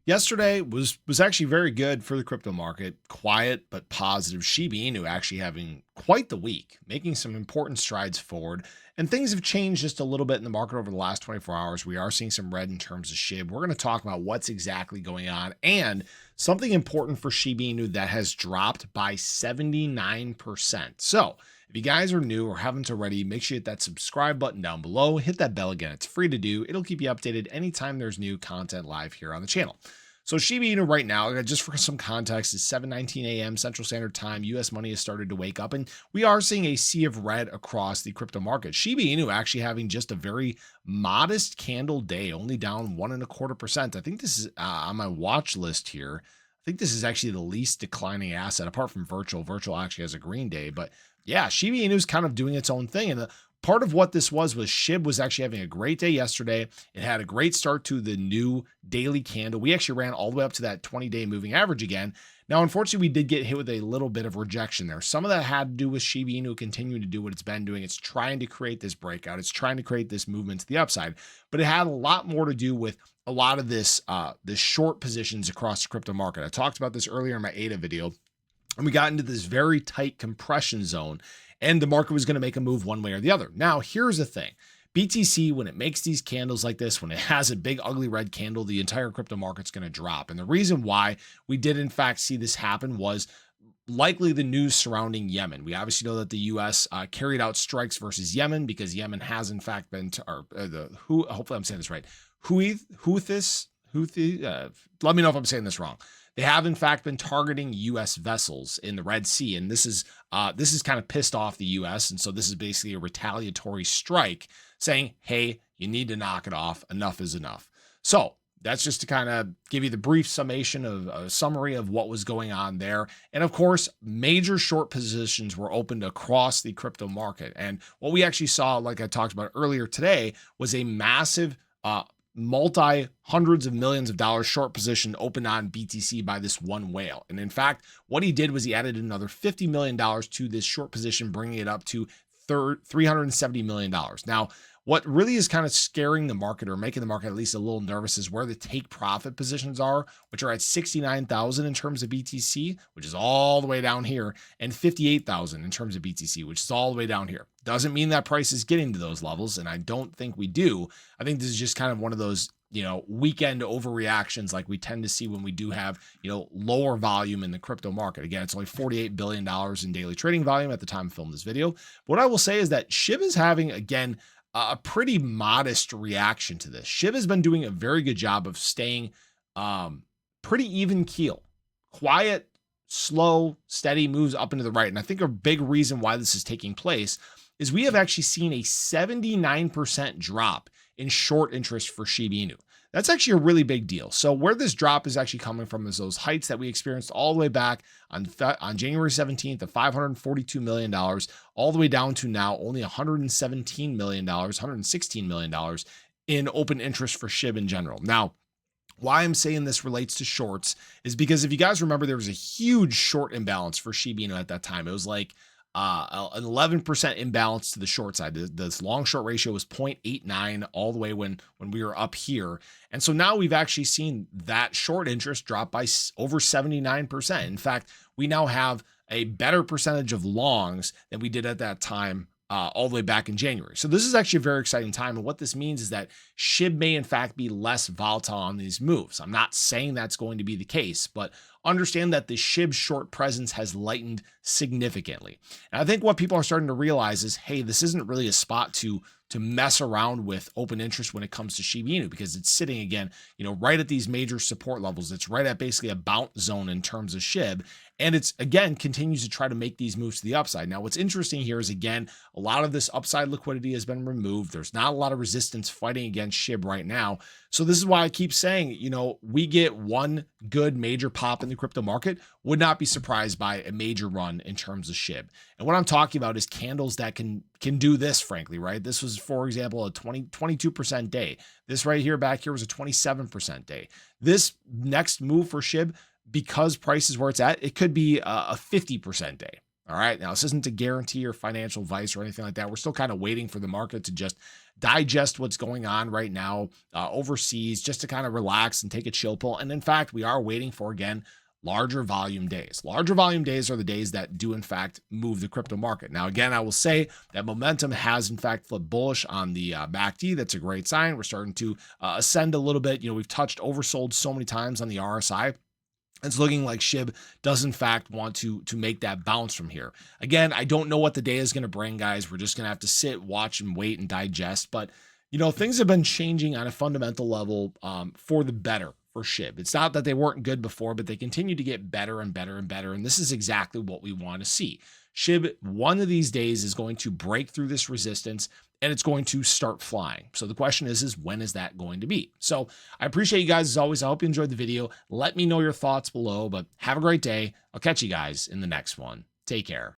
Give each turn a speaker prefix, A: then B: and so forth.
A: Yesterday was actually very good for the crypto market. Quiet but positive. Shiba Inu actually having quite the week, making some important strides forward. And things have changed just a little bit in the market over the last 24 hours. We are seeing some red in terms of SHIB. We're going to talk about what's exactly going on and something important for Shiba Inu that has dropped by 79%. So if you guys are new or haven't already, make sure you hit that subscribe button down below. Hit that bell again. It's free to do. It'll keep you updated anytime there's new content live here on the channel. So Shiba Inu right now, just for some context, is 7:19 a.m. Central Standard Time. U.S. money has started to wake up, and we are seeing a sea of red across the crypto market. Shiba Inu actually having just a very modest candle day, only down 1.25%. I think this is on my watch list here. I think this is actually the least declining asset apart from Virtual. Virtual actually has a green day, but yeah, Shiba Inu is kind of doing its own thing. And part of what this was SHIB was actually having a great day yesterday. It had a great start to the new daily candle. We actually ran all the way up to that 20-day moving average again. Now, unfortunately, we did get hit with a little bit of rejection there. Some of that had to do with Shiba Inu continuing to do what it's been doing. It's trying to create this breakout. It's trying to create this movement to the upside, but it had a lot more to do with a lot of this short positions across the crypto market. I talked about this earlier in my ADA video, and we got into this very tight compression zone, and the market was going to make a move one way or the other. Now, here's the thing. BTC, when it makes these candles like this, when it has a big ugly red candle, the entire crypto market's going to drop. And the reason why we did in fact see this happen was likely the news surrounding Yemen. We obviously know that the U.S. Carried out strikes versus Yemen because Yemen has in fact been, hopefully I'm saying this right, Houthis, let me know if I'm saying this wrong. They have in fact been targeting U.S. vessels in the Red Sea, and this is kind of pissed off the U.S. And so this is basically a retaliatory strike, saying, "Hey, you need to knock it off. Enough is enough." So that's just to kind of give you the brief summation of a summary of what was going on there. And of course, major short positions were opened across the crypto market. And what we actually saw, like I talked about earlier today, was a massive multi hundreds of millions of dollars short position opened on BTC by this one whale. And in fact, what he did was he added another $50 million to this short position, bringing it up to $370 million. Now, what really is kind of scaring the market or making the market at least a little nervous is where the take profit positions are, which are at 69,000 in terms of BTC, which is all the way down here, and 58,000 in terms of BTC, which is all the way down here. Doesn't mean that price is getting to those levels, and I don't think we do. I think this is just kind of one of those, weekend overreactions like we tend to see when we do have, lower volume in the crypto market. Again, it's only $48 billion in daily trading volume at the time I filmed this video. But what I will say is that SHIB is having, again, a pretty modest reaction to this. SHIB has been doing a very good job of staying pretty even keel, quiet, slow, steady moves up into the right. And I think a big reason why this is taking place is we have actually seen a 79% drop in short interest for Shiba Inu. That's actually a really big deal. So where this drop is actually coming from is those heights that we experienced all the way back on January 17th of $542 million, all the way down to now only $117 million, $116 million in open interest for SHIB in general. Now, why I'm saying this relates to shorts is because if you guys remember, there was a huge short imbalance for Shiba Inu at that time. It was like an 11% imbalance to the short side. This long short ratio was 0.89 all the way when we were up here. And so now we've actually seen that short interest drop by over 79%. In fact, we now have a better percentage of longs than we did at that time all the way back in January. So this is actually a very exciting time. And what this means is that SHIB may in fact be less volatile on these moves. I'm not saying that's going to be the case, but understand that the SHIB short presence has lightened significantly. And I think what people are starting to realize is, hey, this isn't really a spot to mess around with open interest when it comes to Shiba Inu, because it's sitting again, right at these major support levels. It's right at basically a bounce zone in terms of SHIB. And it's, again, continues to try to make these moves to the upside. Now, what's interesting here is, again, a lot of this upside liquidity has been removed. There's not a lot of resistance fighting against SHIB right now. So this is why I keep saying, we get one good major pop in the crypto market, would not be surprised by a major run in terms of SHIB. And what I'm talking about is candles that can do this, frankly, right? This was, for example, a 22% day. This right here back here was a 27% day. This next move for SHIB, because price is where it's at, it could be a 50% day. All right. Now, this isn't a guarantee or financial advice or anything like that. We're still kind of waiting for the market to just digest what's going on right now overseas, just to kind of relax and take a chill pill. And in fact, we are waiting for, again, larger volume days. Larger volume days are the days that do in fact move the crypto market. Now, again, I will say that momentum has in fact flipped bullish on the MACD. That's a great sign. We're starting to ascend a little bit. We've touched oversold so many times on the RSI. It's looking like SHIB does in fact want to make that bounce from here. Again, I don't know what the day is going to bring, guys. We're just going to have to sit, watch, and wait and digest. But things have been changing on a fundamental level for the better for SHIB. It's not that they weren't good before, but they continue to get better and better and better. And this is exactly what we want to see. SHIB, one of these days, is going to break through this resistance and it's going to start flying. So the question is when is that going to be? So I appreciate you guys as always. I hope you enjoyed the video. Let me know your thoughts below, but have a great day. I'll catch you guys in the next one. Take care.